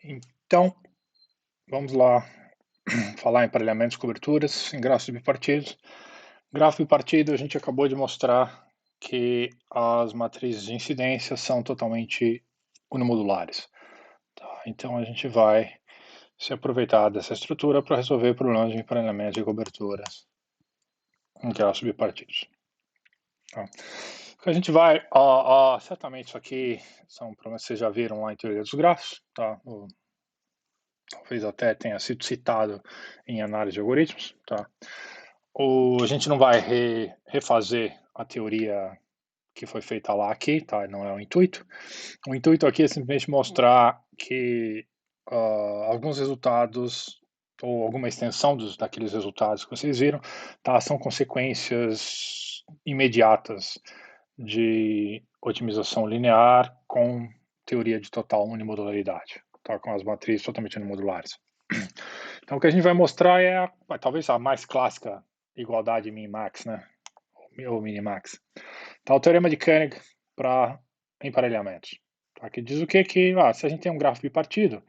Então, vamos lá falar em emparelhamentos, coberturas, em grafos bipartidos. Grafo bipartido, a gente acabou de mostrar que as matrizes de incidência são totalmente unimodulares. Tá? Então, a gente vai se aproveitar dessa estrutura para resolver problemas de emparelhamento e coberturas em grafos bipartidos. Tá? A gente vai, certamente isso aqui são problemas que vocês já viram lá em teoria dos grafos, tá? Talvez até tenha sido citado em análise de algoritmos, tá? A gente não vai refazer a teoria que foi feita lá aqui, tá? Não é o intuito. O intuito aqui é simplesmente mostrar que alguns resultados ou alguma extensão daqueles resultados que vocês viram, tá? São consequências imediatas de otimização linear com teoria de total unimodularidade, tá? Com as matrizes totalmente unimodulares. Então, o que a gente vai mostrar é talvez a mais clássica igualdade min-max, né? Ou minimax. Tá, o teorema de Koenig para emparelhamentos. Tá, que diz o quê? Que se a gente tem um grafo bipartido,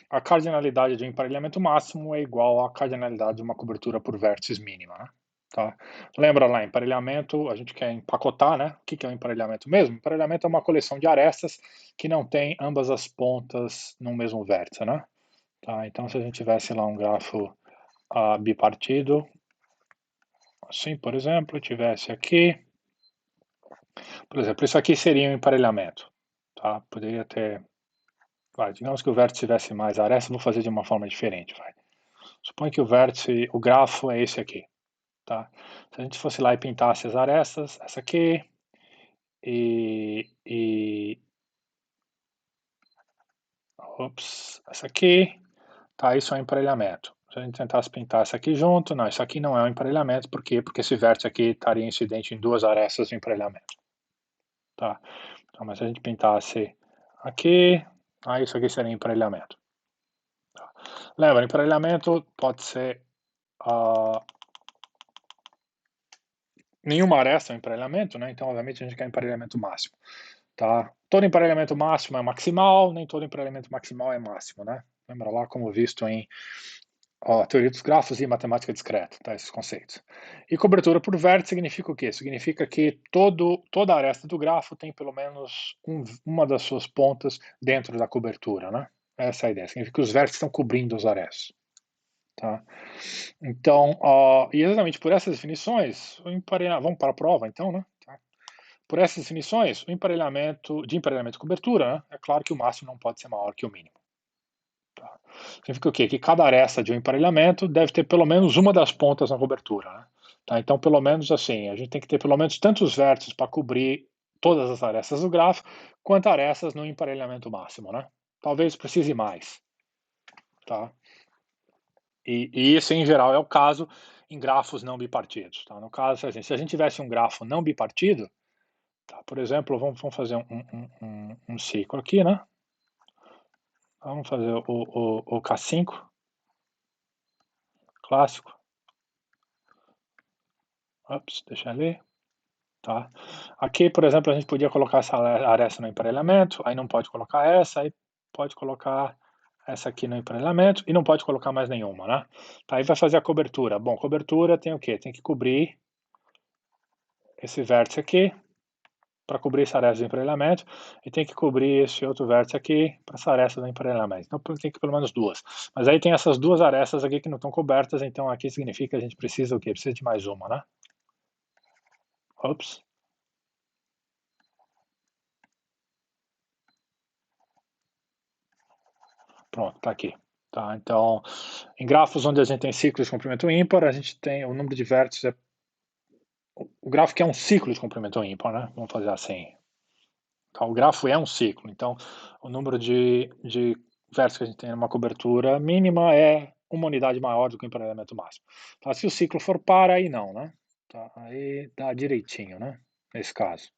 a cardinalidade de um emparelhamento máximo é igual à cardinalidade de uma cobertura por vértices mínima. Né? Tá? Lembra lá, emparelhamento, a gente quer empacotar, né? O que é um emparelhamento mesmo? Emparelhamento é uma coleção de arestas que não tem ambas as pontas no mesmo vértice, né? Tá, então, se a gente tivesse lá um grafo bipartido, assim, por exemplo, tivesse aqui, por exemplo, isso aqui seria um emparelhamento, tá? Poderia ter, digamos que o vértice tivesse mais arestas, vou fazer de uma forma diferente, vai. Suponha que o grafo é esse aqui, tá? Se a gente fosse lá e pintasse as arestas, essa aqui, essa aqui, tá? Isso é um emparelhamento. Se a gente tentasse pintar essa aqui junto, não, isso aqui não é um emparelhamento, por quê? Porque esse vértice aqui estaria incidente em duas arestas do emparelhamento, tá? Então, mas se a gente pintasse aqui, isso aqui seria emparelhamento. Tá? Lembra, emparelhamento pode ser nenhuma aresta é um emparelhamento, né? Então, obviamente, a gente quer emparelhamento máximo. Tá? Todo emparelhamento máximo é maximal, nem todo emparelhamento maximal é máximo, né? Lembra lá como visto em teoria dos grafos e matemática discreta, tá? Esses conceitos. E cobertura por vértice significa o quê? Significa que toda aresta do grafo tem pelo menos uma das suas pontas dentro da cobertura, né? Essa é a ideia. Significa que os vértices estão cobrindo os arestas. Tá? Então, e exatamente por essas definições, vamos para a prova então, né? Tá? Por essas definições, o emparelhamento e cobertura, né? É claro que o máximo não pode ser maior que o mínimo. Tá? Significa o quê? Que cada aresta de um emparelhamento deve ter pelo menos uma das pontas na cobertura. Né? Tá? Então, pelo menos assim, a gente tem que ter pelo menos tantos vértices para cobrir todas as arestas do grafo, quanto arestas no emparelhamento máximo. Né? Talvez precise mais. Tá? E isso, em geral, é o caso em grafos não bipartidos. Tá? No caso, assim, se a gente tivesse um grafo não bipartido, tá? Por exemplo, vamos fazer um ciclo aqui, né? Vamos fazer o K5, clássico. Deixa eu ler. Tá? Aqui, por exemplo, a gente podia colocar essa aresta no emparelhamento, aí não pode colocar essa, aí pode colocar essa aqui no emparelhamento e não pode colocar mais nenhuma, né? Tá, aí vai fazer a cobertura. Bom, cobertura tem o quê? Tem que cobrir esse vértice aqui, para cobrir essa aresta do emparelhamento, e tem que cobrir esse outro vértice aqui para essa aresta do emparelhamento. Então tem que pelo menos duas. Mas aí tem essas duas arestas aqui que não estão cobertas, então aqui significa que a gente precisa o quê? Precisa de mais uma, né? Pronto, tá aqui. Tá, então, em grafos onde a gente tem ciclos de comprimento ímpar, a gente tem o número de vértices. O gráfico é um ciclo de comprimento ímpar, né? Vamos fazer assim. Então, o grafo é um ciclo. Então, o número de vértices que a gente tem numa cobertura mínima é uma unidade maior do que o emparelhamento máximo. Tá, se o ciclo for par, aí não, né? Tá, aí dá direitinho, né? Nesse caso.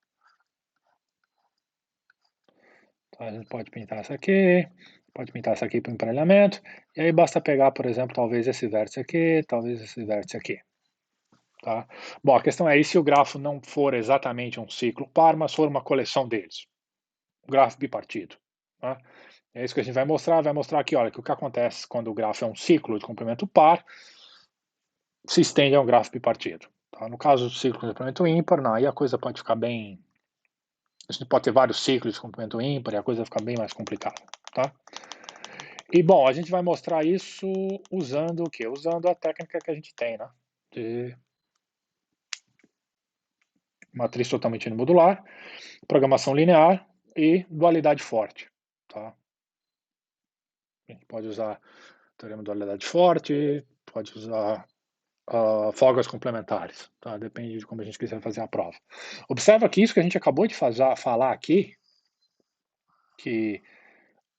Então, a gente pode pintar essa aqui, pode pintar essa aqui para o emparelhamento, e aí basta pegar, por exemplo, talvez esse vértice aqui, talvez esse vértice aqui. Tá? Bom, a questão é, e se o grafo não for exatamente um ciclo par, mas for uma coleção deles? Um grafo bipartido. tá? É isso que a gente vai mostrar aqui, olha, que o que acontece quando o grafo é um ciclo de complemento par, se estende a um grafo bipartido. Tá? No caso do ciclo de complemento ímpar, não, aí a coisa pode ficar bem. A gente pode ter vários ciclos de complemento ímpar e a coisa fica bem mais complicada. Tá? E bom, a gente vai mostrar isso usando o quê? Usando a técnica que a gente tem, né? De matriz totalmente modular, programação linear e dualidade forte. Tá? A gente pode usar teorema de dualidade forte, pode usar folgas complementares, tá? Depende de como a gente quiser fazer a prova. Observa que isso que a gente acabou de falar aqui, que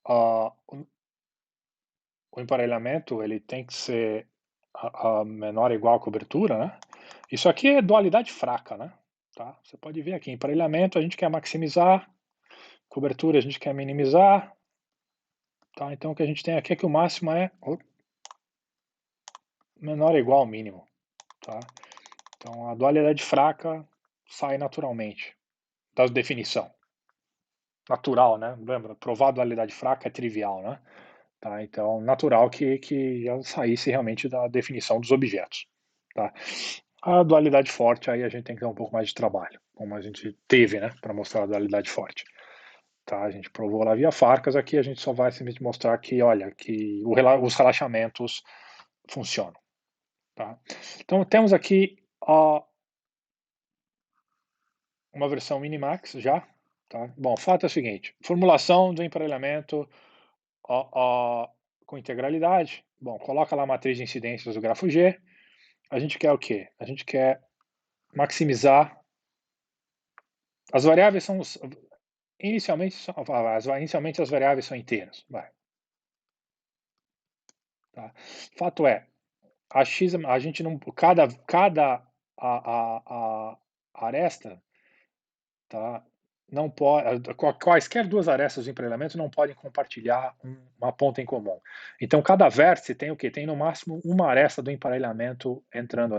o emparelhamento ele tem que ser a menor ou igual à cobertura, né? Isso aqui é dualidade fraca, né? Tá? Você pode ver aqui, emparelhamento a gente quer maximizar, cobertura a gente quer minimizar, tá? Então o que a gente tem aqui é que o máximo é menor ou igual ao mínimo, tá? Então a dualidade fraca sai naturalmente da definição. Natural, né? Lembra, provar a dualidade fraca é trivial, né? Tá? Então, natural que já saísse realmente da definição dos objetos. Tá? A dualidade forte, aí a gente tem que ter um pouco mais de trabalho, como a gente teve, né, para mostrar a dualidade forte. Tá? A gente provou lá via Farcas, aqui a gente só vai simplesmente mostrar que, olha, que os relaxamentos funcionam. Tá? Então, temos aqui uma versão Minimax já. Tá? Bom, o fato é o seguinte, formulação do emparelhamento com integralidade. Bom, coloca lá a matriz de incidências do grafo G. A gente quer o quê? A gente quer maximizar. As variáveis são. Inicialmente as variáveis são inteiras. Vai. Tá? Fato é, a x, a gente não. Cada aresta, tá? Não pode, quaisquer duas arestas de emparelhamento não podem compartilhar uma ponta em comum. Então, cada vértice tem o quê? Tem no máximo uma aresta do emparelhamento entrando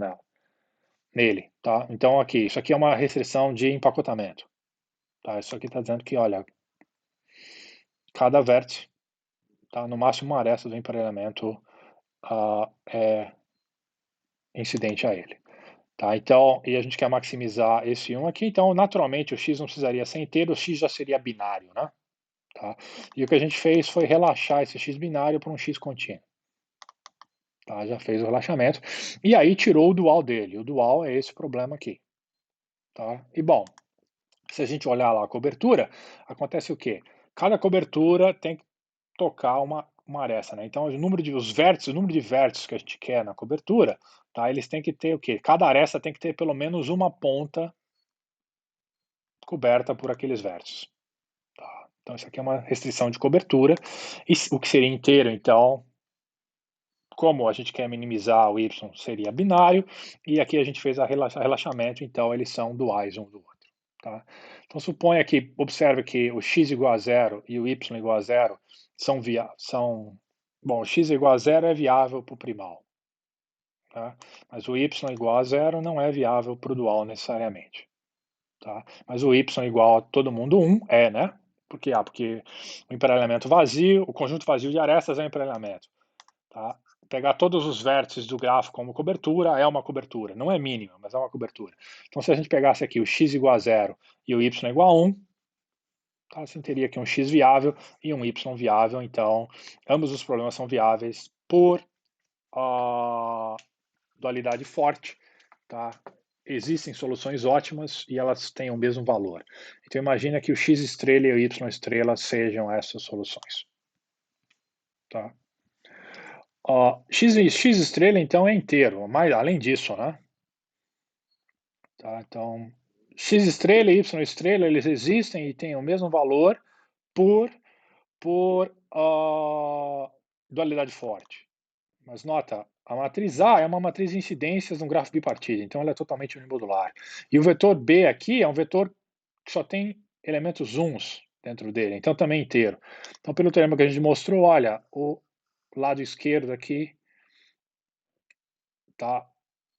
nele, tá? Então, aqui, isso aqui é uma restrição de empacotamento. Tá? Isso aqui está dizendo que, olha, cada vértice, tá? No máximo uma aresta do emparelhamento é incidente a ele. Tá? Então, e a gente quer maximizar esse 1 aqui, então, naturalmente, o x não precisaria ser inteiro, o x já seria binário, né? Tá? E o que a gente fez foi relaxar esse x binário para um x contínuo. Tá? Já fez o relaxamento. E aí tirou o dual dele. O dual é esse problema aqui. Tá? E bom, se a gente olhar lá a cobertura, acontece o quê? Cada cobertura tem que tocar uma aresta, né? Então, os vértices, o número de vértices que a gente quer na cobertura, tá? Eles têm que ter o quê? Cada aresta tem que ter pelo menos uma ponta coberta por aqueles vértices. Tá? Então, isso aqui é uma restrição de cobertura. E o que seria inteiro, então, como a gente quer minimizar o y, seria binário, e aqui a gente fez relaxamento, então eles são duais um do outro. Tá? Então suponha que, observe que o x igual a zero e o y igual a zero bom, o x igual a zero é viável para o primal, tá? Mas o y igual a zero não é viável para o dual necessariamente. Tá? Mas o y igual a todo mundo 1 é, né? Porque o emparelhamento vazio, o conjunto vazio de arestas é um emparelhamento. Tá? Pegar todos os vértices do grafo como cobertura é uma cobertura. Não é mínima, mas é uma cobertura. Então, se a gente pegasse aqui o x igual a zero e o y igual a 1, tá? Você teria aqui um x viável e um y viável. Então, ambos os problemas são viáveis por dualidade forte. Tá? Existem soluções ótimas e elas têm o mesmo valor. Então, imagina que o x estrela e o y estrela sejam essas soluções. Tá? X estrela, então, é inteiro, mas além disso, né? Tá? Então, X estrela e Y estrela, eles existem e têm o mesmo valor por dualidade forte. Mas nota, a matriz A é uma matriz de incidências num grafo bipartido, então ela é totalmente unimodular. E o vetor B aqui é um vetor que só tem elementos uns dentro dele, então também é inteiro. Então, pelo teorema que a gente mostrou, olha, o lado esquerdo aqui, tá?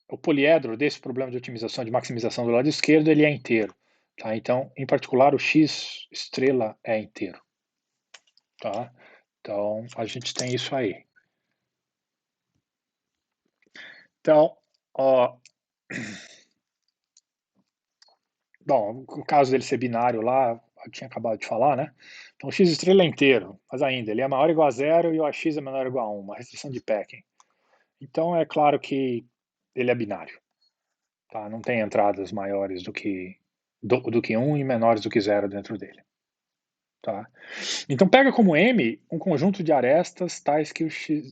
O poliedro desse problema de otimização, de maximização do lado esquerdo, ele é inteiro. Tá? Então, em particular, o x estrela é inteiro. tá? Então, a gente tem isso aí. Então, ó, bom, o caso dele ser binário lá, eu tinha acabado de falar, né? Então, o x estrela é inteiro, mas ainda, ele é maior ou igual a zero e o AX é menor ou igual a 1, uma restrição de Pekin. Então, é claro que ele é binário, tá? Não tem entradas maiores do que 1 e menores do que zero dentro dele, tá? Então, pega como M um conjunto de arestas tais que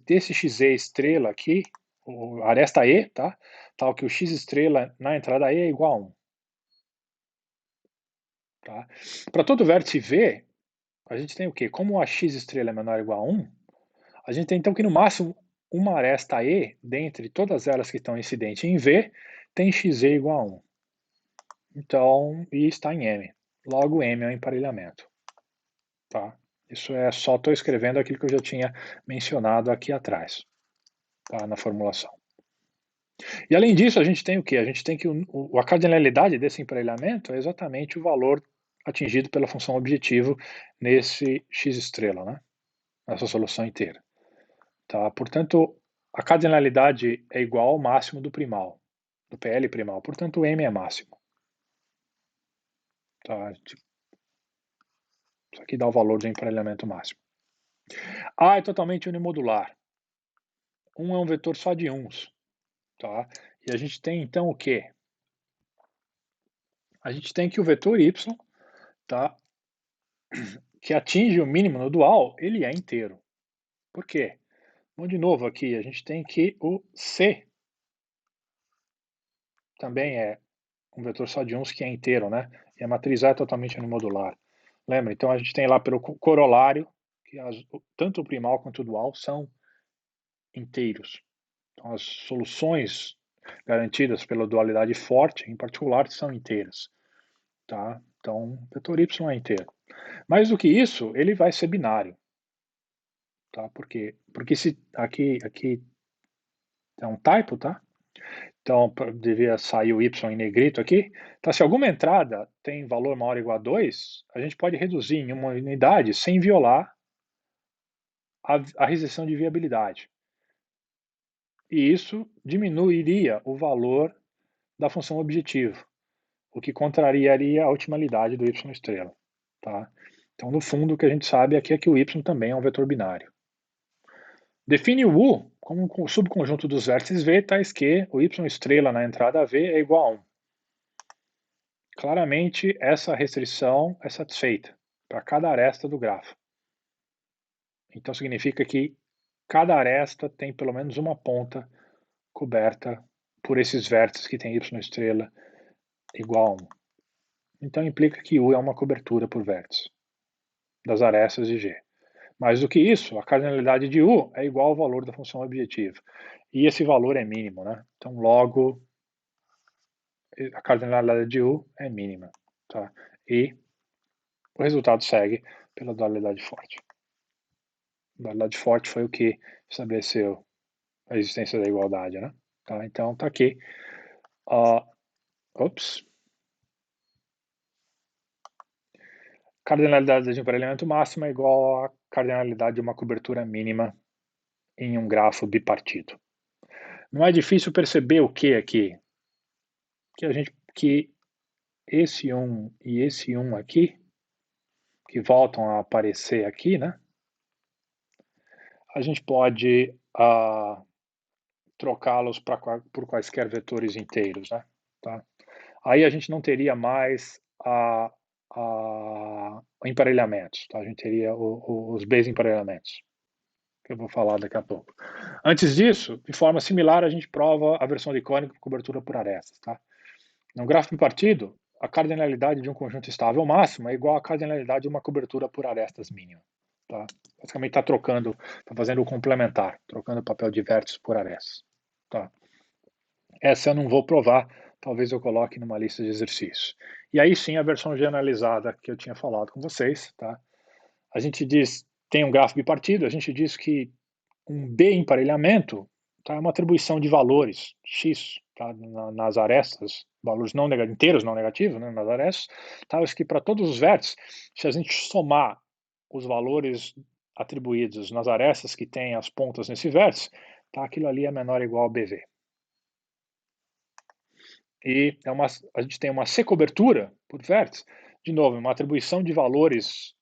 desse XE estrela aqui, o aresta E, tá? Tal que o X estrela na entrada E é igual a 1. Tá? Para todo vértice V, a gente tem o quê? Como a x estrela é menor ou igual a 1, a gente tem então que no máximo uma aresta E, dentre todas elas que estão incidentes em V, tem xe igual a 1. Então, I está em M. Logo, M é um emparelhamento. Tá? Isso é só estou escrevendo aquilo que eu já tinha mencionado aqui atrás, tá? Na formulação. E além disso, a gente tem o quê? A gente tem que a cardinalidade desse emparelhamento é exatamente o valor atingido pela função objetivo nesse x estrela, né? Nessa solução inteira. Tá? Portanto, a cardinalidade é igual ao máximo do primal, do PL primal. Portanto, o M é máximo. Tá? Isso aqui dá o valor de emparelhamento máximo. A é totalmente unimodular. É um vetor só de uns. Tá? E a gente tem então o quê? A gente tem que o vetor y, tá? Que atinge o mínimo no dual, ele é inteiro. Por quê? Bom, de novo aqui, a gente tem que o C também é um vetor só de uns que é inteiro, né? E a matriz A é totalmente unimodular. Lembra? Então a gente tem lá pelo corolário que tanto o primal quanto o dual são inteiros. Então as soluções garantidas pela dualidade forte, em particular, são inteiras. Tá? Então, o vetor y é inteiro. Mais do que isso, ele vai ser binário. Tá? Porque se aqui é um typo, tá? Então, devia sair o y em negrito aqui. Então, se alguma entrada tem valor maior ou igual a 2, a gente pode reduzir em uma unidade sem violar a restrição de viabilidade. E isso diminuiria o valor da função objetivo, o que contrariaria a otimalidade do y estrela. Tá? Então, no fundo, o que a gente sabe aqui é que o y também é um vetor binário. Define o U como um subconjunto dos vértices V, tais que o y estrela na entrada V é igual a 1. Claramente, essa restrição é satisfeita para cada aresta do grafo. Então, significa que cada aresta tem pelo menos uma ponta coberta por esses vértices que tem y estrela igual a 1. Então, implica que U é uma cobertura por vértice das arestas de G. Mais do que isso, a cardinalidade de U é igual ao valor da função objetiva. E esse valor é mínimo, né? Então, logo, a cardinalidade de U é mínima. Tá? E o resultado segue pela dualidade forte. A dualidade forte foi o que estabeleceu a existência da igualdade, né? Tá? Então, tá aqui. Ops. Cardinalidade de emparelhamento máximo é igual à cardinalidade de uma cobertura mínima em um grafo bipartido. Não é difícil perceber o que aqui? Que esse 1 e esse 1 aqui, que voltam a aparecer aqui, né? A gente pode trocá-los por quaisquer vetores inteiros, né? Tá? Aí a gente não teria mais emparelhamentos, tá? A gente teria os emparelhamentos, que eu vou falar daqui a pouco. Antes disso, de forma similar, a gente prova a versão de cônica com cobertura por arestas, tá? No gráfico bipartido, a cardinalidade de um conjunto estável máximo é igual à cardinalidade de uma cobertura por arestas mínima. Tá? Basicamente está trocando, está fazendo o complementar, trocando o papel de vértices por arestas. Tá? Essa eu não vou provar, talvez eu coloque numa lista de exercícios. E aí sim a versão generalizada que eu tinha falado com vocês. Tá? A gente diz, tem um gráfico bipartido, a gente diz que um B emparelhamento tá, é uma atribuição de valores x tá, nas arestas, valores não inteiros não negativos, né, nas arestas, tá, que para todos os vértices, se a gente somar os valores atribuídos nas arestas que têm as pontas nesse vértice, tá? Aquilo ali é menor ou igual a BV. E a gente tem uma C-cobertura por vértice, de novo, uma atribuição de valores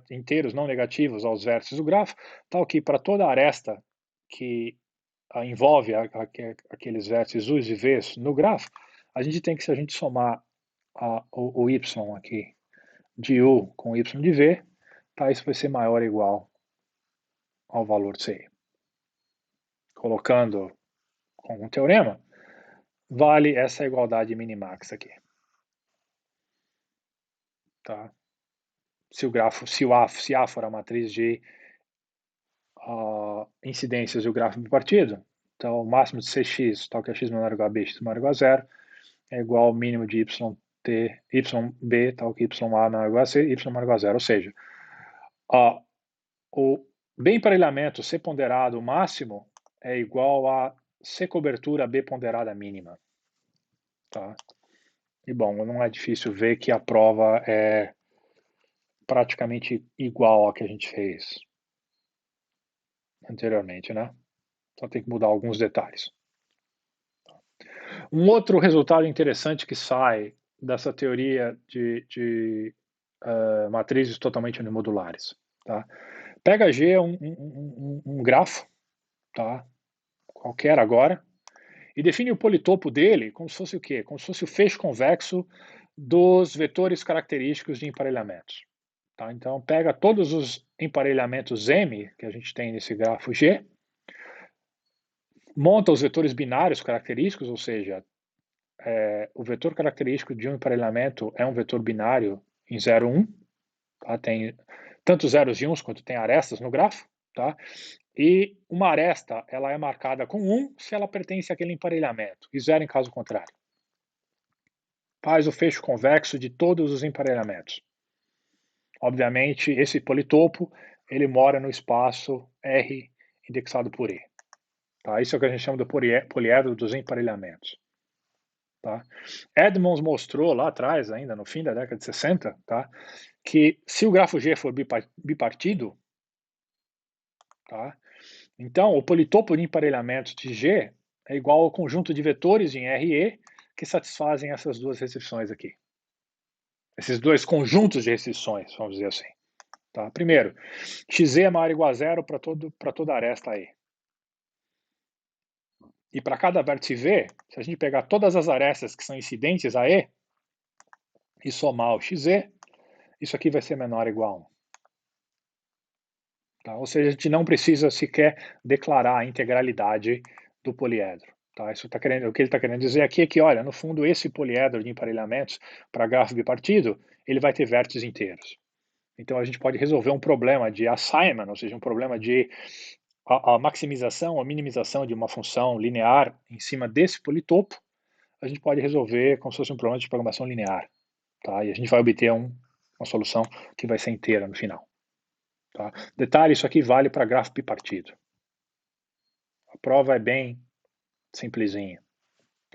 inteiros não negativos aos vértices do grafo, tal que para toda aresta que envolve aqueles vértices u's e v's no grafo, a gente tem que, se a gente somar o y aqui de u com y de v, tá, isso vai ser maior ou igual ao valor C. Colocando com um teorema, vale essa igualdade minimax aqui. Tá? Se A for a matriz de incidências e o grafo bipartido, então o máximo de Cx, tal que é x menor ou igual a b, x menor ou igual a zero, é igual ao mínimo de yb, tal que ya menor ou igual a c, y menor ou igual a zero. Ou seja, o B emparelhamento C ponderado máximo é igual a C cobertura B ponderada mínima. Tá? E bom, não é difícil ver que a prova é praticamente igual a que a gente fez anteriormente, né? Só tem que mudar alguns detalhes. Um outro resultado interessante que sai dessa teoria de matrizes totalmente unimodulares. Tá? Pega G, um grafo, tá? Qualquer agora, e define o politopo dele como se fosse o quê? Como se fosse o feixe convexo dos vetores característicos de emparelhamentos. Tá? Então, pega todos os emparelhamentos M que a gente tem nesse grafo G, monta os vetores binários característicos, ou seja, o vetor característico de um emparelhamento é um vetor binário em 0, 1, tá? Tem tanto zeros e uns quanto tem arestas no grafo, tá? E uma aresta, ela é marcada com 1 se ela pertence àquele emparelhamento, e 0 em caso contrário. Faz o fecho convexo de todos os emparelhamentos. Obviamente, esse politopo, ele mora no espaço R indexado por E. Tá? Isso é o que a gente chama do poliedro dos emparelhamentos. Tá? Edmonds mostrou lá atrás, ainda no fim da década de 60, tá? Que se o grafo G for bipartido, tá? Então o politopo de emparelhamento de G é igual ao conjunto de vetores em RE que satisfazem essas duas restrições aqui. Esses dois conjuntos de restrições, vamos dizer assim. Tá? Primeiro, Xe é maior ou igual a zero para toda aresta E. E para cada vértice V, se a gente pegar todas as arestas que são incidentes a E e somar o Xe, isso aqui vai ser menor ou igual a 1. Tá? Ou seja, a gente não precisa sequer declarar a integralidade do poliedro. Tá? O que ele está querendo dizer aqui é que, olha, no fundo, esse poliedro de emparelhamentos para grafo bipartido, ele vai ter vértices inteiros. Então, a gente pode resolver um problema de assignment, ou seja, um problema de a maximização ou minimização de uma função linear em cima desse politopo, a gente pode resolver como se fosse um problema de programação linear. Tá? E a gente vai obter uma solução que vai ser inteira no final. Tá? Detalhe, isso aqui vale para grafo bipartido. A prova é bem simplesinha.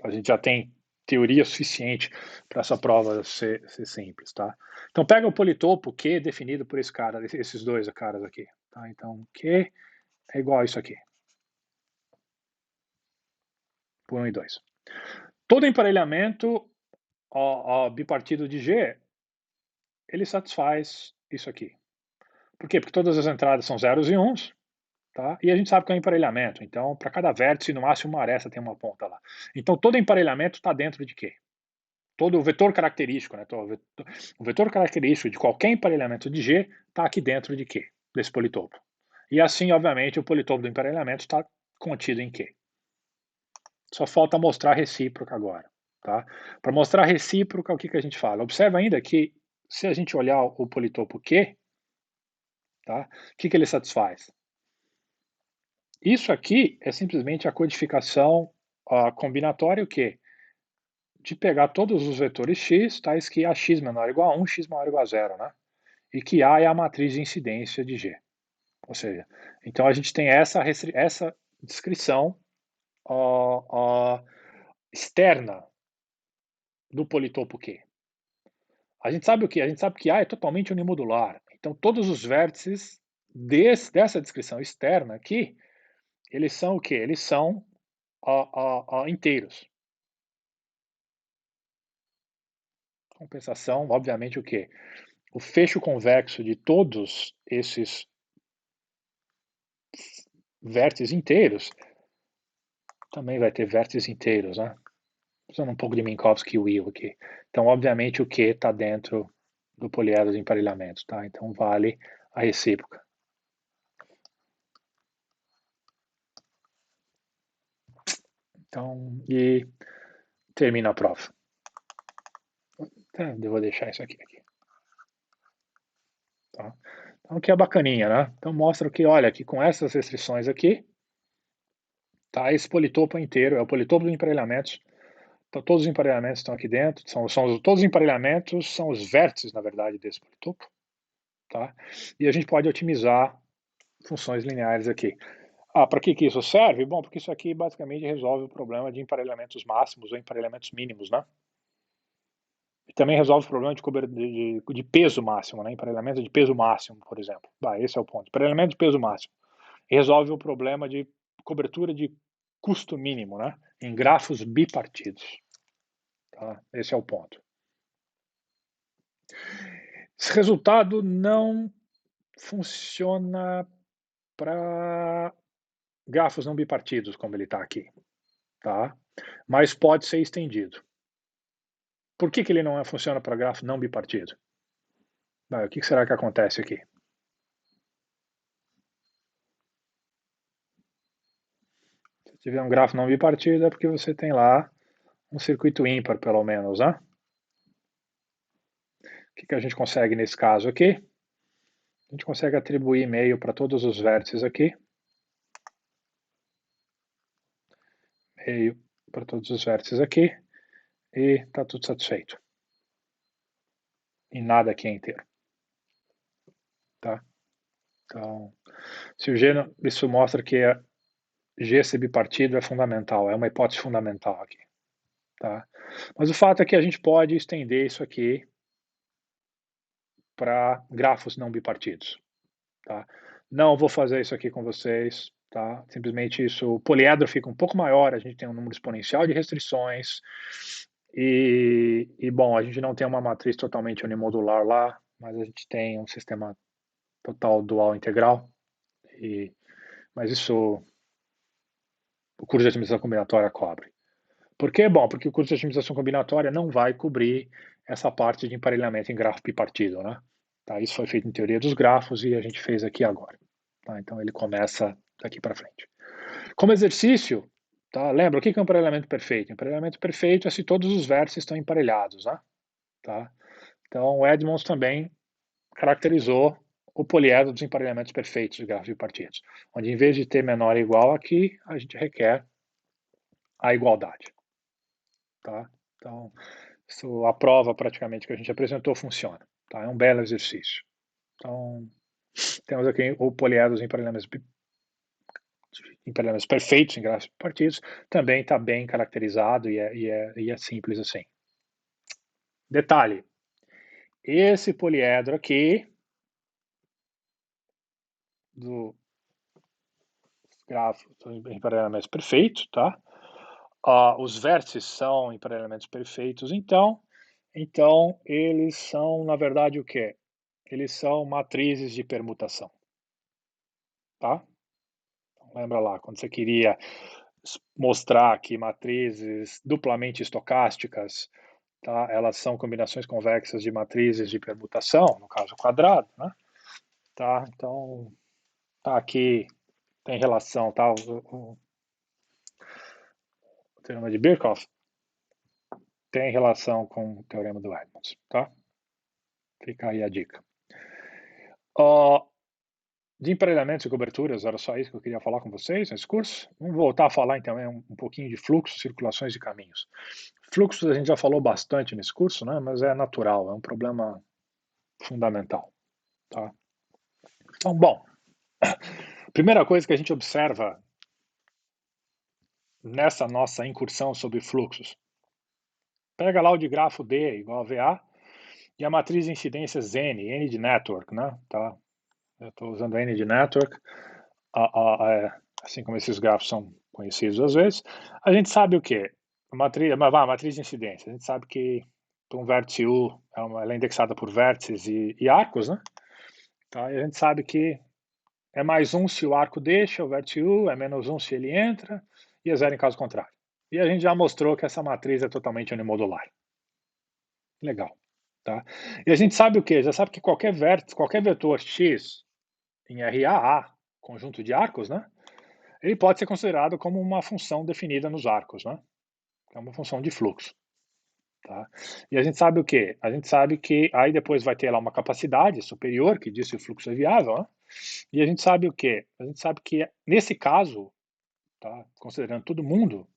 A gente já tem teoria suficiente para essa prova ser simples. Tá? Então, pega o politopo Q definido por esses dois caras aqui. Tá? Então, Q é igual a isso aqui. Por 1 e 2. Todo emparelhamento bipartido de G, ele satisfaz isso aqui. Por quê? Porque todas as entradas são zeros e uns, tá? E a gente sabe que é um emparelhamento. Então, para cada vértice, no máximo uma aresta tem uma ponta lá. Então, todo emparelhamento está dentro de quê? Todo o vetor característico, né? O vetor característico de qualquer emparelhamento de G está aqui dentro de quê? Desse politopo. E assim, obviamente, o politopo do emparelhamento está contido em quê? Só falta mostrar recíproca agora. Tá? Para mostrar recíproca, o que a gente fala? Observa ainda que, se a gente olhar o politopo Q, tá? O que ele satisfaz? Isso aqui é simplesmente a codificação combinatória, o quê? De pegar todos os vetores x, tais que a x menor ou igual a 1, x maior ou igual a 0, né? E que A é a matriz de incidência de G. Ou seja, então a gente tem essa descrição externa do politopo Q. A gente sabe o que? A gente sabe que A é totalmente unimodular. Então todos os vértices dessa descrição externa aqui, eles são o quê? Eles são inteiros. Compensação, obviamente, o quê? O fecho convexo de todos esses vértices inteiros também vai ter vértices inteiros, né? Usando um pouco de Minkowski-Wheel aqui. Então, obviamente, o Q está dentro do poliedro de emparelhamento, tá? Então, vale a recíproca. Então, e termina a prova. Então, eu vou deixar isso aqui. Tá? Então, aqui é bacaninha, né? Então, mostra que, olha, que com essas restrições aqui, tá? Esse politopo inteiro, é o politopo dos emparelhamentos. Então, todos os emparelhamentos estão aqui dentro. Todos os emparelhamentos são os vértices, na verdade, desse politopo. Tá? E a gente pode otimizar funções lineares aqui. Para que isso serve? Bom, porque isso aqui basicamente resolve o problema de emparelhamentos máximos ou emparelhamentos mínimos, né? E também resolve o problema de peso máximo, né? Emparelhamento de peso máximo, por exemplo. Esse é o ponto. Emparelhamento de peso máximo. E resolve o problema de cobertura de custo mínimo, né? Em grafos bipartidos. Tá? Esse é o ponto. Esse resultado não funciona para grafos não bipartidos, como ele está aqui. Tá? Mas pode ser estendido. Por que ele não funciona para grafo não bipartido? O que será que acontece aqui? Se tiver um grafo não bipartido, é porque você tem lá um circuito ímpar, pelo menos, né? O que a gente consegue nesse caso aqui? A gente consegue atribuir meio para todos os vértices aqui. Meio para todos os vértices aqui. E está tudo satisfeito. E nada aqui é inteiro. Tá? Então, se o G, isso mostra que G ser bipartido é fundamental, é uma hipótese fundamental aqui. Tá? Mas o fato é que a gente pode estender isso aqui para grafos não bipartidos. Tá? Não vou fazer isso aqui com vocês. Tá? Simplesmente isso, o poliedro fica um pouco maior, a gente tem um número exponencial de restrições bom, a gente não tem uma matriz totalmente unimodular lá, mas a gente tem um sistema total dual integral. Mas isso o curso de otimização combinatória cobre. Por quê? Bom, porque o curso de otimização combinatória não vai cobrir essa parte de emparelhamento em grafo bipartido, né? Tá? Isso foi feito em teoria dos grafos e a gente fez aqui agora. Tá? Então ele começa daqui para frente. Como exercício, tá? Lembra, o que é um emparelhamento perfeito? Emparelhamento perfeito é se todos os vértices estão emparelhados, né? Tá? Então o Edmonds também caracterizou o poliedro dos emparelhamentos perfeitos de grafos bipartidos, onde em vez de ter menor ou igual aqui, a gente requer a igualdade. Tá? Então, a prova praticamente que a gente apresentou funciona. Tá? É um belo exercício. Então, temos aqui o poliedro dos emparelhamentos perfeitos em grafos bipartidos, também está bem caracterizado e é simples assim. Detalhe, esse poliedro aqui, do grafo dos emparelhamentos perfeitos, tá? Os vértices são emparelhamentos perfeitos, então eles são, na verdade, o quê? Eles são matrizes de permutação, tá? Então, lembra lá, quando você queria mostrar que matrizes duplamente estocásticas, tá? Elas são combinações convexas de matrizes de permutação, no caso quadrado, né? Tá? Então, tá aqui, tem relação, tá? O teorema de Birkhoff tem relação com o teorema do Edmonds, tá? Fica aí a dica. De emparelhamentos e coberturas, era só isso que eu queria falar com vocês nesse curso. Vamos voltar a falar então um pouquinho de fluxos, circulações e caminhos. Fluxos a gente já falou bastante nesse curso, né? Mas é natural, é um problema fundamental. Tá? Então, bom, primeira coisa que a gente observa nessa nossa incursão sobre fluxos, pega lá o digrafo D igual a VA e a matriz de incidências N de network, né? Tá? Eu estou usando N de network, assim como esses grafos são conhecidos às vezes. A gente sabe o quê? A matriz de incidência. A gente sabe que um vértice U ela é indexada por vértices e arcos, né? Tá? E a gente sabe que é mais 1 se o arco deixa o vértice U, é menos 1 se ele entra, e é 0 em caso contrário. E a gente já mostrou que essa matriz é totalmente unimodular. Legal. Tá? E a gente sabe o quê? Já sabe que qualquer vértice, qualquer vetor X em RAA, conjunto de arcos, né? Ele pode ser considerado como uma função definida nos arcos, né? É uma função de fluxo. Tá? E a gente sabe o quê? A gente sabe que aí depois vai ter lá uma capacidade superior que diz se o fluxo é viável, né? E a gente sabe o quê? A gente sabe que nesse caso, tá? Considerando todo mundo,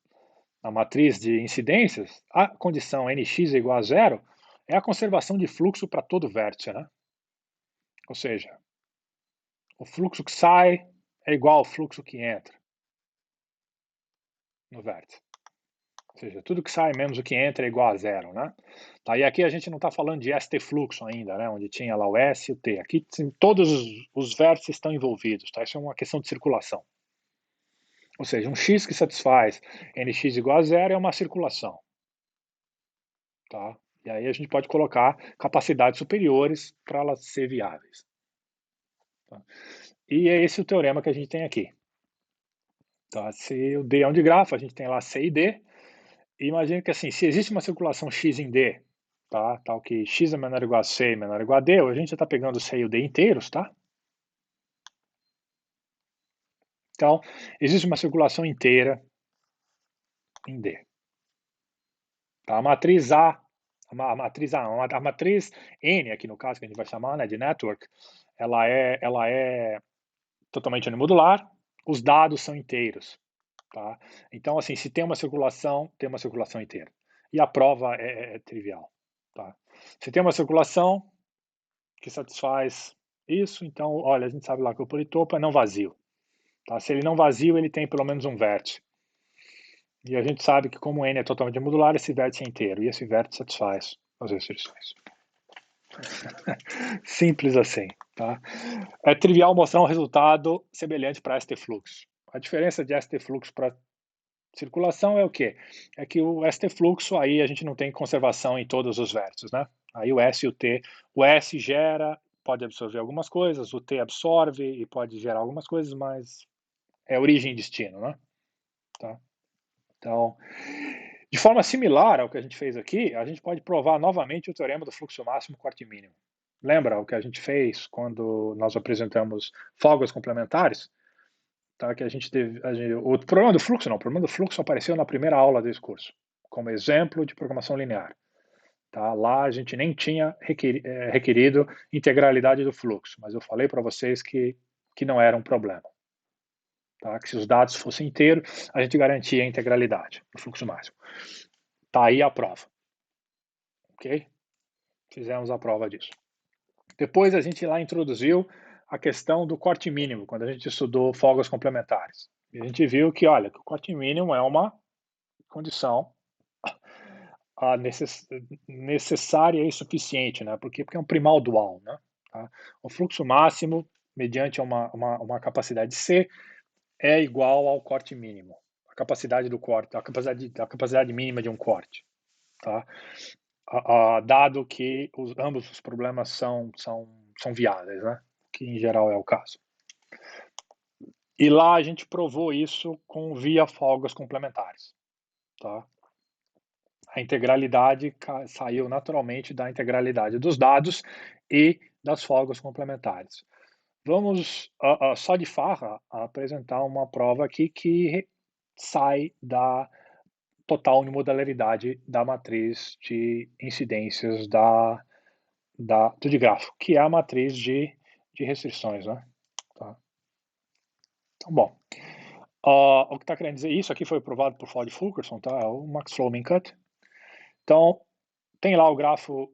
a matriz de incidências, a condição nx é igual a zero é a conservação de fluxo para todo vértice, né? Ou seja, o fluxo que sai é igual ao fluxo que entra no vértice. Ou seja, tudo que sai menos o que entra é igual a zero, né? Tá, e aqui a gente não está falando de ST fluxo ainda, né? Onde tinha lá o S e o T. Aqui todos os vértices estão envolvidos, tá? Isso é uma questão de circulação. Ou seja, um X que satisfaz Nx igual a zero é uma circulação. Tá? E aí a gente pode colocar capacidades superiores para elas ser viáveis. Tá? E é esse o teorema que a gente tem aqui. Tá? Se o D é um digrafo, a gente tem lá C e D. E imagina que assim, se existe uma circulação X em D, tá? Tal que X é menor ou igual a C e menor ou igual a D, a gente já está pegando o C e o D inteiros, tá? Então, existe uma circulação inteira em D. Tá? A matriz A, a matriz N, aqui no caso, que a gente vai chamar, né, de network, ela é totalmente unimodular, os dados são inteiros. Tá? Então, assim, se tem uma circulação, tem uma circulação inteira. E a prova é trivial. Tá? Se tem uma circulação que satisfaz isso, então, olha, a gente sabe lá que o politopo é não vazio. Tá? Se ele não vazio, ele tem pelo menos um vértice. E a gente sabe que como N é totalmente modular, esse vértice é inteiro. E esse vértice satisfaz as restrições. Simples assim. Tá? É trivial mostrar um resultado semelhante para ST fluxo. A diferença de ST fluxo para circulação é o quê? É que o ST fluxo, aí a gente não tem conservação em todos os vértices, né? Aí o S e o S gera, pode absorver algumas coisas, o T absorve e pode gerar algumas coisas, mas é origem e destino, né? Tá? Então, de forma similar ao que a gente fez aqui, a gente pode provar novamente o teorema do fluxo máximo corte mínimo. Lembra o que a gente fez quando nós apresentamos folgas complementares? Tá? Que a gente teve, o problema do fluxo não, o problema do fluxo apareceu na primeira aula desse curso, como exemplo de programação linear. Tá? Lá a gente nem tinha requerido integralidade do fluxo, mas eu falei para vocês que não era um problema. Tá? Que se os dados fossem inteiros, a gente garantia a integralidade do fluxo máximo. Tá aí a prova. Ok? Fizemos a prova disso. Depois a gente lá introduziu a questão do corte mínimo, quando a gente estudou folgas complementares. E a gente viu que, olha, que o corte mínimo é uma condição necessária e suficiente, né? Porque é um primal dual, né? Tá? O fluxo máximo, mediante uma capacidade C, é igual ao corte mínimo. A capacidade do corte, a capacidade mínima de um corte. Tá? Dado que ambos os problemas são viáveis, né? Que em geral é o caso. E lá a gente provou isso via folgas complementares. Tá? A integralidade saiu naturalmente da integralidade dos dados e das folgas complementares. Vamos, só de farra, apresentar uma prova aqui que sai da total unimodalidade da matriz de incidências do digrafo, que é a matriz de restrições, né? Tá. Então, bom, o que está querendo dizer, isso aqui foi provado por Ford-Fulkerson, tá? É o Max Flow-Minkut. Então, tem lá o grafo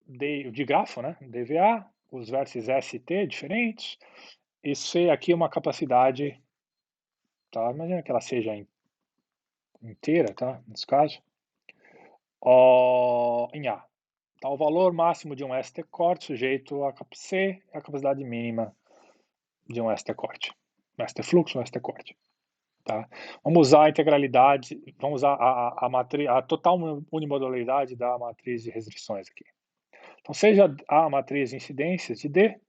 o digrafo, né? DVA, os vértices S e T diferentes, e C aqui é uma capacidade, tá? Imagina que ela seja inteira, tá? Nesse caso, em A. Tá? O valor máximo de um ST corte sujeito a C é a capacidade mínima de um ST-corte. ST-fluxo, ST-corte. Tá? Vamos usar a integralidade, vamos usar a total unimodalidade da matriz de restrições aqui. Então, seja a matriz de incidências de D,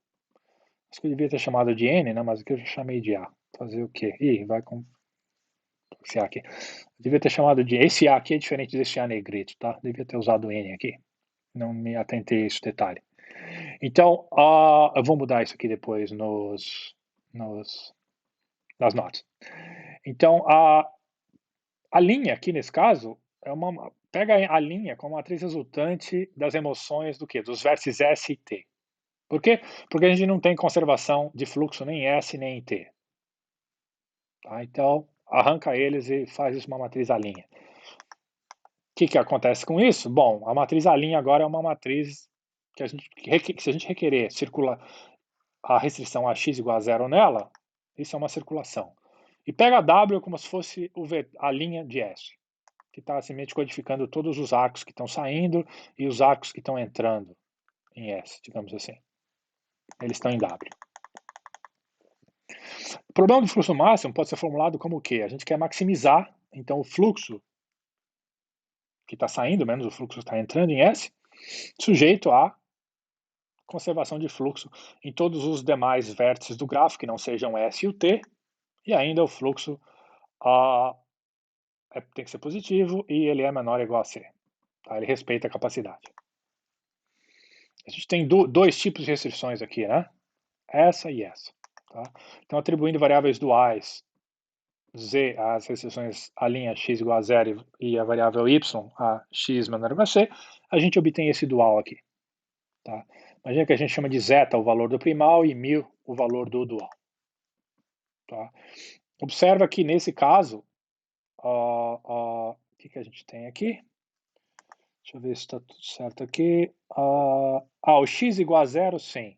acho que eu devia ter chamado de N, né? Mas aqui eu já chamei de A. Fazer o quê? Ih, vai com esse A aqui. Eu devia ter chamado de... Esse A aqui é diferente desse A negrito, tá? Devia ter usado N aqui. Não me atentei a esse detalhe. Então, eu vou mudar isso aqui depois nas notas. Então, a linha aqui nesse caso pega a linha como matriz resultante das emoções do quê? Dos vértices S e T. Por quê? Porque a gente não tem conservação de fluxo nem em S nem em T. Tá? Então, arranca eles e faz isso uma matriz A'. O que acontece com isso? Bom, a matriz A' agora é uma matriz que se a gente requerer a restrição a x igual a zero nela, isso é uma circulação. E pega a W como se fosse a linha de S, que está simplesmente codificando todos os arcos que estão saindo e os arcos que estão entrando em S, digamos assim. Eles estão em W. O problema do fluxo máximo pode ser formulado como o quê? A gente quer maximizar, então, o fluxo que está saindo, menos o fluxo que está entrando em S, sujeito a conservação de fluxo em todos os demais vértices do gráfico, que não sejam S e o T, e ainda o fluxo tem que ser positivo e ele é menor ou igual a C. Tá? Ele respeita a capacidade. A gente tem dois tipos de restrições aqui, né? Essa e essa. Tá? Então, atribuindo variáveis duais z às restrições a' x igual a zero e a variável y a x menor ou igual a c, a gente obtém esse dual aqui. Tá? Imagina que a gente chama de zeta o valor do primal e μ o valor do dual. Tá? Observa que nesse caso, o que a gente tem aqui? Deixa eu ver se está tudo certo aqui. O x igual a zero, sim.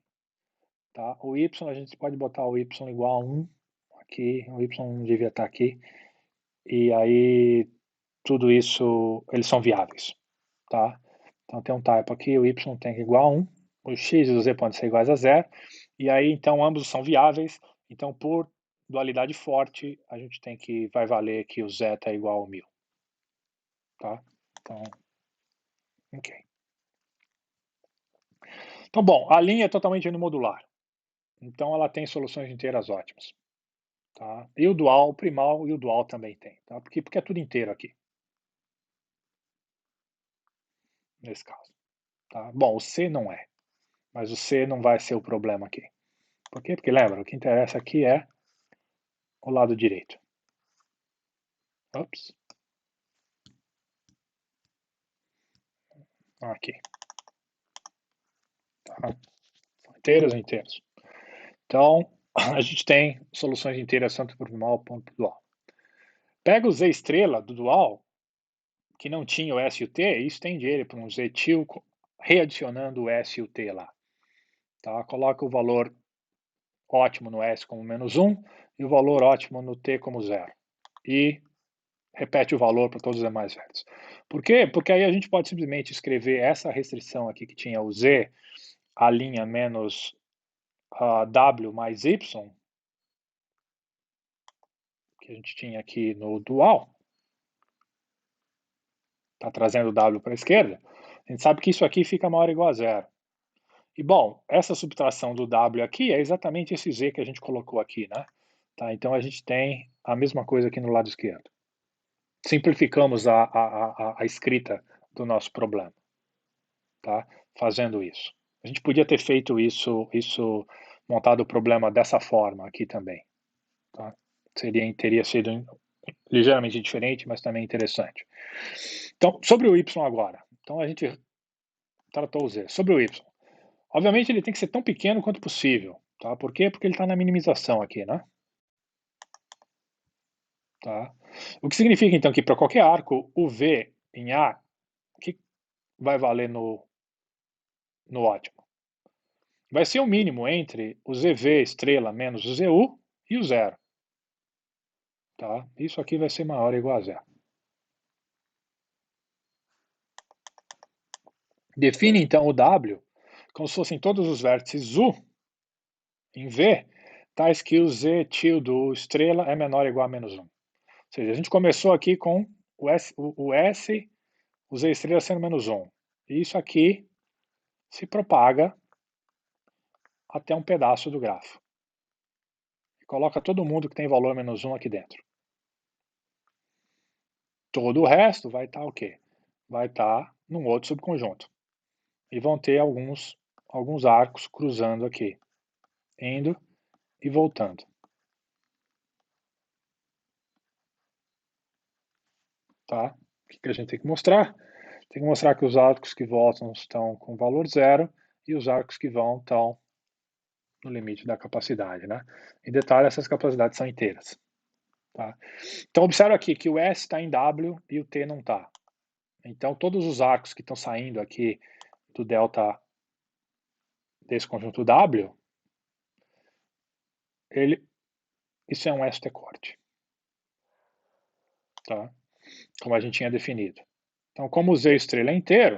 Tá? O y, a gente pode botar o y igual a 1 aqui. O y devia estar aqui. E aí, tudo isso, eles são viáveis. Tá? Então, tem um typo aqui, o y tem que igual a 1. O x e o z podem ser iguais a zero. E aí, então, ambos são viáveis. Então, por dualidade forte, a gente vai valer que o zeta é igual ao 1000. Tá? Então, ok. Então, bom, a linha é totalmente unimodular. Então, ela tem soluções inteiras ótimas. Tá? E o dual, o primal e o dual também tem. Tá? Porque é tudo inteiro aqui. Nesse caso. Tá? Bom, o C não é. Mas o C não vai ser o problema aqui. Por quê? Porque lembra, o que interessa aqui é o lado direito. Ops. Aqui. Tá? Inteiras ou inteiros. Então, a gente tem soluções inteiras tanto para o primal quanto para o dual. Pega o Z estrela do dual, que não tinha o S e o T, e estende ele para um Z til, readicionando o S e o T lá. Tá? Coloca o valor ótimo no S como -1 e o valor ótimo no T como 0. E repete o valor para todos os demais vértices. Por quê? Porque aí a gente pode simplesmente escrever essa restrição aqui que tinha o Z, a linha menos W mais Y, que a gente tinha aqui no dual, está trazendo o W para a esquerda, a gente sabe que isso aqui fica maior ou igual a zero. E, bom, essa subtração do W aqui é exatamente esse Z que a gente colocou aqui, né? Tá, então, a gente tem a mesma coisa aqui no lado esquerdo. Simplificamos a escrita do nosso problema, tá? Fazendo isso. A gente podia ter feito isso montado o problema dessa forma aqui também. Tá? Teria sido ligeiramente diferente, mas também interessante. Então, sobre o Y agora. Então, a gente tratou o Z. Sobre o Y. Obviamente, ele tem que ser tão pequeno quanto possível. Tá? Por quê? Porque ele está na minimização aqui, né? Tá? O que significa, então, que para qualquer arco, o V em A, o que vai valer no ótimo? Vai ser o mínimo entre o ZV estrela menos o ZU e o zero. Tá? Isso aqui vai ser maior ou igual a zero. Define, então, o W como se fossem todos os vértices U em V tais que o Z tilde estrela é menor ou igual a -1. Ou seja, a gente começou aqui com o Z estrela sendo -1. E isso aqui se propaga até um pedaço do grafo. E coloca todo mundo que tem valor -1 aqui dentro. Todo o resto vai estar o quê? Vai estar num outro subconjunto. E vão ter alguns arcos cruzando aqui, indo e voltando. Tá? O que a gente tem que mostrar? Tem que mostrar que os arcos que voltam estão com valor zero e os arcos que vão estão no limite da capacidade, né? Em detalhe, essas capacidades são inteiras. Tá? Então, observa aqui que o S está em W e o T não está. Então, todos os arcos que estão saindo aqui do delta desse conjunto W, isso é um ST corte. Tá? Como a gente tinha definido. Então, como o Z estrela é inteiro,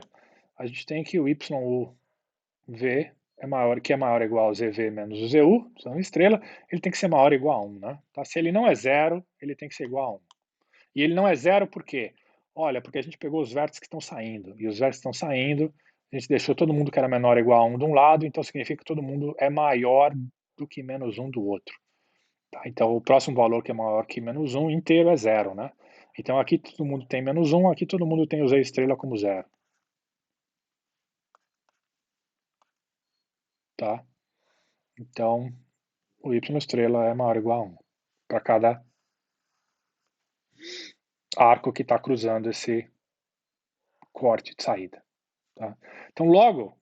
a gente tem que o YUV que é maior ou igual a ZV menos o ZU, são estrela, ele tem que ser maior ou igual a 1. Né? Tá? Se ele não é zero, ele tem que ser igual a 1. E ele não é zero por quê? Olha, porque a gente pegou os vértices que estão saindo, e os vértices que estão saindo, a gente deixou todo mundo que era menor ou igual a 1 de um lado, então significa que todo mundo é maior do que -1 do outro. Tá? Então, o próximo valor que é maior que -1 inteiro é zero, né? Então, aqui todo mundo tem -1, aqui todo mundo tem o Z estrela como zero. Tá? Então, o Y estrela é maior ou igual a 1 para cada arco que está cruzando esse corte de saída. Tá? Então, logo,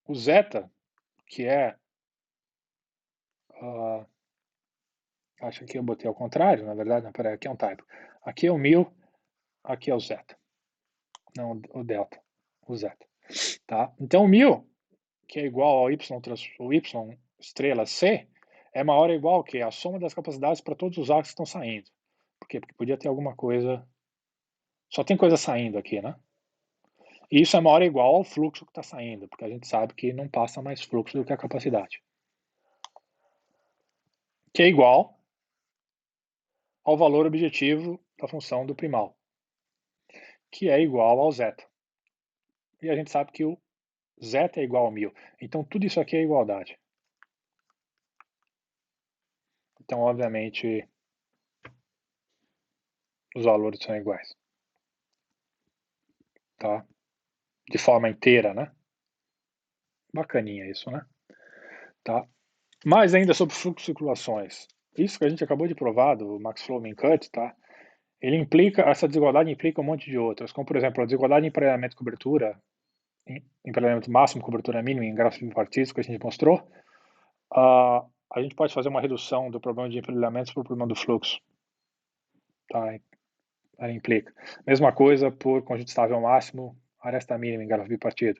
o zeta, que é... acho que eu botei ao contrário, na verdade, não, peraí, aqui é um typo. Aqui é o 1000, aqui é o zeta. Não, o delta, o zeta. Tá? Então, o 1000, que é igual ao y estrela C, é maior ou igual ao quê? A soma das capacidades para todos os arcos que estão saindo. Por quê? Porque podia ter alguma coisa... Só tem coisa saindo aqui, né? E isso é maior ou igual ao fluxo que está saindo, porque a gente sabe que não passa mais fluxo do que a capacidade. Que é igual ao valor objetivo da função do primal, que é igual ao zeta. E a gente sabe que o zeta é igual a 1000. Então, tudo isso aqui é igualdade. Então, obviamente, os valores são iguais. Tá? De forma inteira, né? Bacaninha isso, né? Tá? Mais ainda sobre fluxo de circulações. Isso que a gente acabou de provar do Max Flow Min Cut, tá? Ele implica, essa desigualdade implica um monte de outras, como por exemplo a desigualdade em emparelhamento e cobertura, emparelhamento máximo, cobertura mínima em gráficos bipartidos que a gente mostrou. A gente pode fazer uma redução do problema de emparelhamentos para o problema do fluxo. Tá? Ela implica. Mesma coisa por conjunto estável máximo, aresta mínima em gráfico bipartido.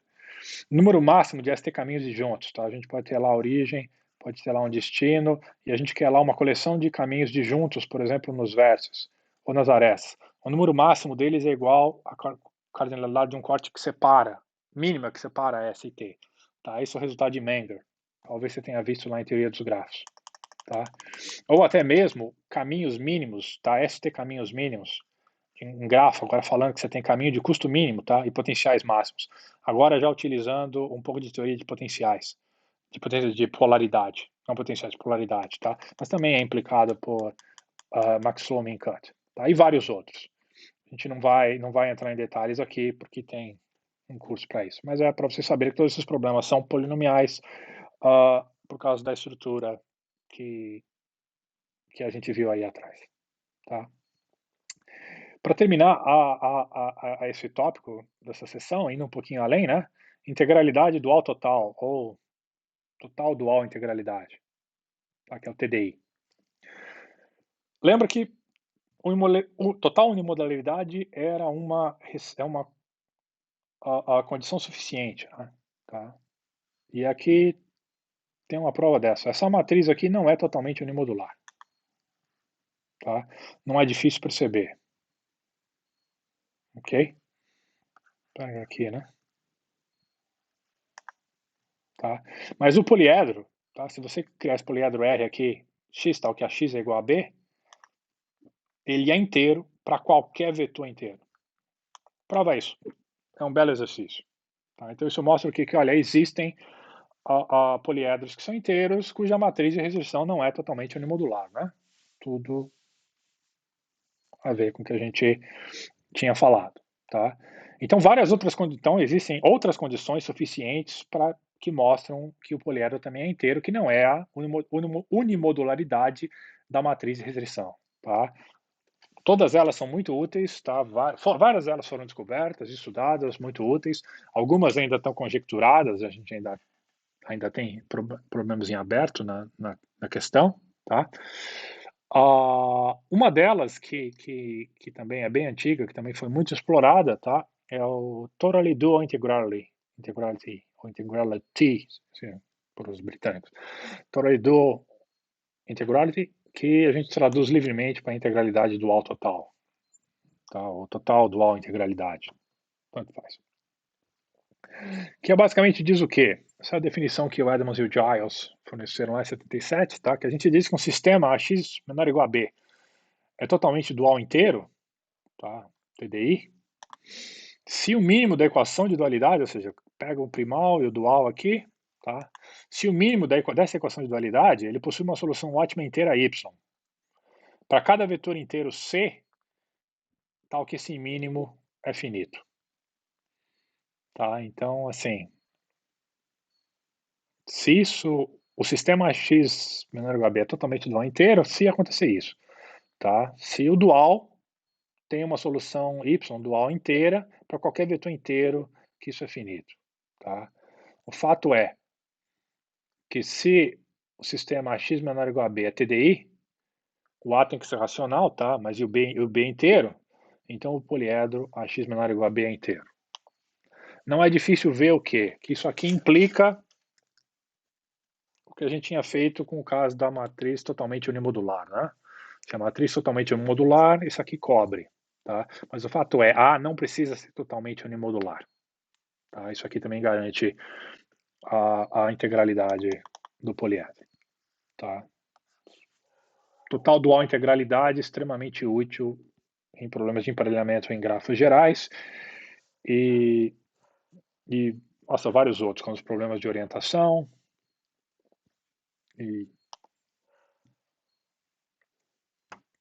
Número máximo de ST caminhos disjuntos, tá? A gente pode ter lá a origem, pode ter lá um destino, e a gente quer lá uma coleção de caminhos disjuntos, por exemplo, nos vértices ou nas arestas. O número máximo deles é igual à cardinalidade de um corte que separa, mínima que separa S e T. Tá? Isso é o resultado de Menger. Talvez você tenha visto lá em teoria dos grafos. Tá? Ou até mesmo caminhos mínimos, tá? ST caminhos mínimos, um grafo, agora falando que você tem caminho de custo mínimo, tá? E potenciais máximos. Agora já utilizando um pouco de teoria de potenciais, de polaridade, não potenciais, de polaridade, tá? Mas também é implicado por Max Flow Min Cut, tá? E vários outros. A gente não vai entrar em detalhes aqui, porque tem um curso para isso. Mas é para você saber que todos esses problemas são polinomiais por causa da estrutura que a gente viu aí atrás, tá? Para terminar a esse tópico dessa sessão, indo um pouquinho além, né? Integralidade dual total, ou total dual integralidade, tá? Que é o TDI. Lembra que o total unimodalidade era a condição suficiente, né? Tá? E aqui tem uma prova dessa. Essa matriz aqui não é totalmente unimodular. Tá? Não é difícil perceber. Ok? Pega aqui, né? Tá? Mas o poliedro, tá? Se você criar esse poliedro R aqui, x tal que a x é igual a b, ele é inteiro para qualquer vetor inteiro. Prova isso. É um belo exercício. Tá? Então isso mostra que olha, existem poliedros que são inteiros, cuja matriz de restrição não é totalmente unimodular, né? Tudo a ver com o que a gente tinha falado, tá? Então então existem outras condições suficientes para que mostram que o poliedro também é inteiro, que não é a unimodularidade da matriz de restrição, tá? Todas elas são muito úteis, tá? Várias delas foram descobertas, estudadas, muito úteis. Algumas ainda estão conjecturadas, a gente ainda tem problemas em aberto na questão, tá? Uma delas que também é bem antiga, que também foi muito explorada, tá? É o totally dual integrality, ou integrality, sim, para os britânicos. Totally dual integrality, que a gente traduz livremente para integralidade dual total, tá? Ou total dual integralidade, tanto faz. Que basicamente diz o quê? Essa é a definição que o Edmonds e o Giles forneceram lá em 77, tá? Que a gente diz que um sistema AX menor ou igual a B é totalmente dual inteiro, tá? TDI. Se o mínimo da equação de dualidade, ou seja, pega o primal e o dual aqui, tá? Se o mínimo dessa equação de dualidade, ele possui uma solução ótima inteira y. Para cada vetor inteiro C, tal que esse mínimo é finito. Tá? Então, assim, se o sistema X menor ou igual a B é totalmente dual inteiro, se acontecer isso, tá? Se o dual tem uma solução y dual inteira para qualquer vetor inteiro, que isso é finito, tá? O fato é que se o sistema X menor ou igual a B é TDI, o A tem que ser racional, tá? Mas e o B é inteiro? Então o poliedro AX menor ou igual a B é inteiro. Não é difícil ver o quê? Que isso aqui implica o que a gente tinha feito com o caso da matriz totalmente unimodular, né? Se a matriz totalmente unimodular, isso aqui cobre, tá? Mas o fato é, A não precisa ser totalmente unimodular, tá? Isso aqui também garante a integralidade do poliedro, tá? Total dual integralidade extremamente útil em problemas de emparelhamento em grafos gerais e nossa, vários outros, como os problemas de orientação e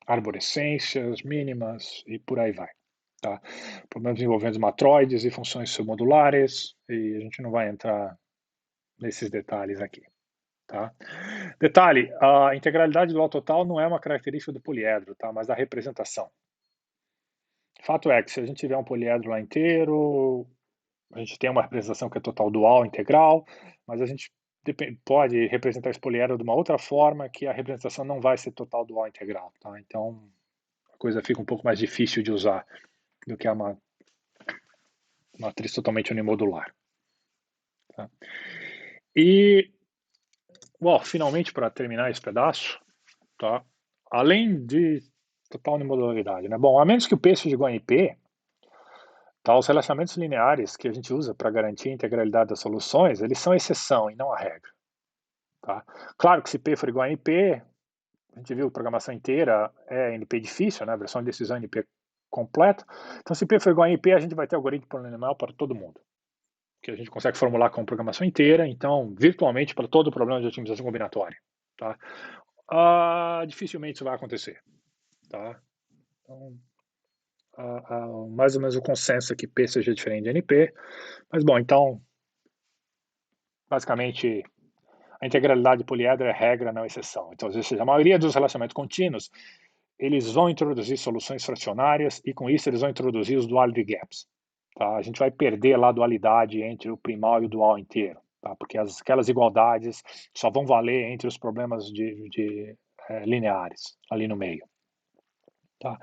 arborescências mínimas e por aí vai. Tá? Problemas envolvendo matroides e funções submodulares, e a gente não vai entrar nesses detalhes aqui. Tá? Detalhe, a integralidade dual total não é uma característica do poliedro, tá? Mas da representação. Fato é que se a gente tiver um poliedro lá inteiro, a gente tem uma representação que é total dual integral, mas a gente pode representar esse poliedro de uma outra forma que a representação não vai ser total dual integral. Tá? Então, a coisa fica um pouco mais difícil de usar do que uma matriz totalmente unimodular. Tá? E, bom, finalmente, para terminar esse pedaço, tá? Além de total unimodularidade, né? Bom, a menos que o P seja igual a IP, tá? Os relacionamentos lineares que a gente usa para garantir a integralidade das soluções, eles são exceção e não a regra. Tá? Claro que se P for igual a NP, a gente viu programação inteira é NP difícil, né? A versão de decisão NP completa. Então, se P for igual a NP, a gente vai ter algoritmo polinomial para todo mundo, que a gente consegue formular com programação inteira, então, virtualmente para todo o problema de otimização combinatória. Tá? Dificilmente isso vai acontecer. Tá? Então, mais ou menos o consenso é que P seja diferente de NP, mas bom, então, basicamente, a integralidade poliedro é regra, não exceção. Então, ou seja, a maioria dos relacionamentos contínuos, eles vão introduzir soluções fracionárias e com isso eles vão introduzir os duality gaps. Tá? A gente vai perder lá a dualidade entre o primal e o dual inteiro, tá? Porque aquelas igualdades só vão valer entre os problemas lineares ali no meio. Tá?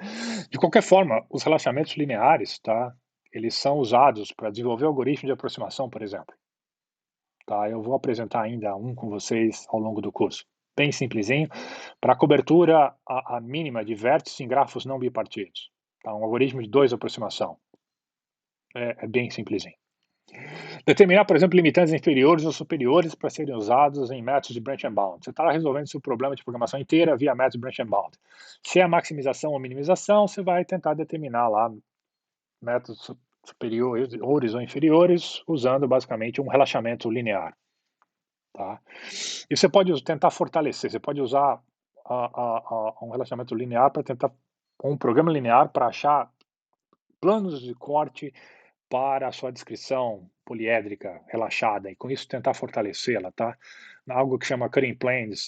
De qualquer forma, os relacionamentos lineares, tá? Eles são usados para desenvolver algoritmos de aproximação, por exemplo. Tá? Eu vou apresentar ainda um com vocês ao longo do curso. Bem simplesinho, para a cobertura a mínima de vértices em grafos não bipartidos. Tá? Um algoritmo de 2 aproximação. É bem simplesinho. Determinar, por exemplo, limitantes inferiores ou superiores para serem usados em métodos de branch and bound. Você está resolvendo seu problema de programação inteira via métodos branch and bound. Se é maximização ou minimização, você vai tentar determinar lá métodos superiores ou inferiores, usando basicamente um relaxamento linear. Tá? E você pode tentar fortalecer, você pode usar um relaxamento linear para tentar, um programa linear para achar planos de corte para a sua descrição poliédrica relaxada e com isso tentar fortalecê-la, tá? Algo que chama cutting planes,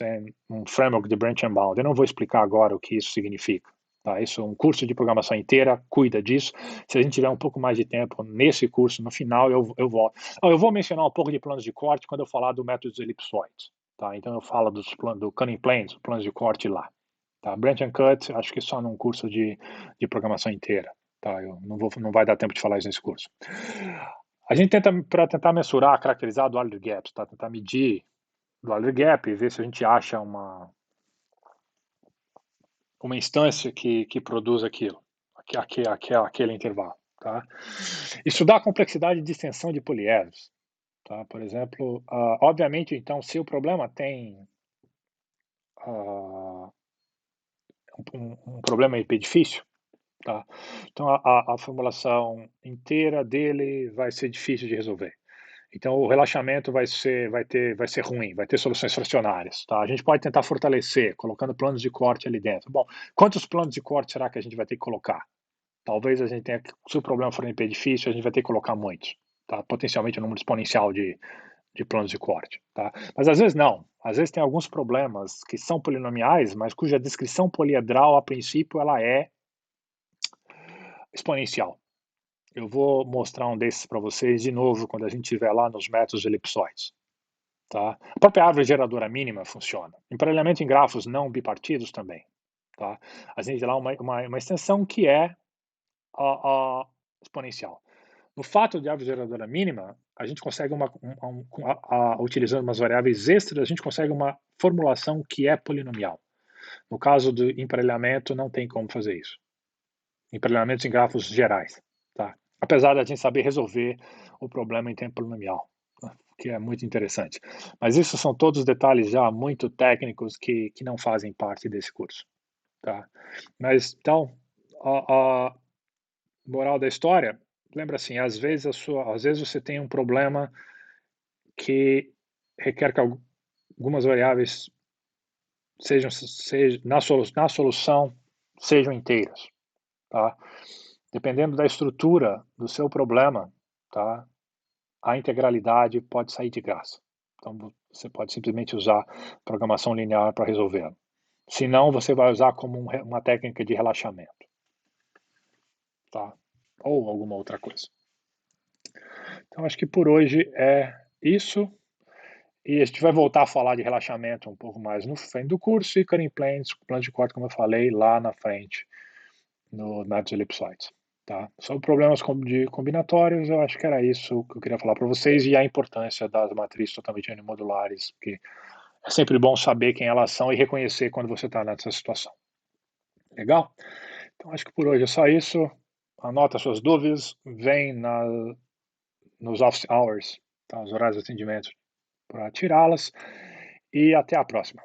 um framework de branch and bound. Eu não vou explicar agora o que isso significa. Tá, isso é um curso de programação inteira, cuida disso. Se a gente tiver um pouco mais de tempo nesse curso, no final eu volto. Eu vou mencionar um pouco de planos de corte quando eu falar do método dos elipsoides. Tá? Então eu falo do cutting planes, planos de corte lá. Tá? Branch and cut, acho que só num curso de programação inteira. Tá? Não vai dar tempo de falar isso nesse curso. A gente tenta, para tentar mensurar, caracterizar do Euler gaps, tá? Tentar medir do Euler gap e ver se a gente acha uma instância que produz aquilo, aquele intervalo. Tá? Estudar a complexidade de extensão de poliedros. Tá? Por exemplo, obviamente, então, se o problema tem um problema IP difícil, tá? Então a formulação inteira dele vai ser difícil de resolver. Então o relaxamento vai ser ruim, vai ter soluções fracionárias, tá? A gente pode tentar fortalecer, colocando planos de corte ali dentro. Bom, quantos planos de corte será que a gente vai ter que colocar? Talvez a gente tenha, se o problema for MP difícil, a gente vai ter que colocar muitos, tá? Potencialmente um número exponencial de planos de corte, tá? Mas às vezes não. Às vezes tem alguns problemas que são polinomiais, mas cuja descrição poliedral, a princípio, ela é exponencial. Eu vou mostrar um desses para vocês de novo quando a gente estiver lá nos métodos elipsoides. Tá? A própria árvore geradora mínima funciona. Emparelhamento em grafos não bipartidos também. Tá? A gente tem lá uma extensão que é exponencial. No fato de árvore geradora mínima, a gente consegue, utilizando umas variáveis extras, a gente consegue uma formulação que é polinomial. No caso do emparelhamento, não tem como fazer isso. Emparelhamentos em grafos gerais. Tá? Apesar da gente saber resolver o problema em tempo polinomial, que é muito interessante. Mas isso são todos detalhes já muito técnicos que não fazem parte desse curso. Tá? Mas, então, a moral da história, lembra assim, às vezes você tem um problema que requer que algumas variáveis na solução sejam inteiras. Tá? Dependendo da estrutura do seu problema, tá? A integralidade pode sair de graça. Então, você pode simplesmente usar programação linear para resolvê-lo. Se não, você vai usar como uma técnica de relaxamento. Tá? Ou alguma outra coisa. Então, acho que por hoje é isso. E a gente vai voltar a falar de relaxamento um pouco mais no fim do curso e cutting planes, planos de corte, como eu falei, lá na frente, no métodos elipsoides. Tá? Sobre problemas de combinatórios, eu acho que era isso que eu queria falar para vocês e a importância das matrizes totalmente unimodulares, porque é sempre bom saber quem elas são e reconhecer quando você está nessa situação. Legal? Então acho que por hoje é só isso. Anota suas dúvidas, vem nos office hours, tá? Os horários de atendimento, para tirá-las. E até a próxima.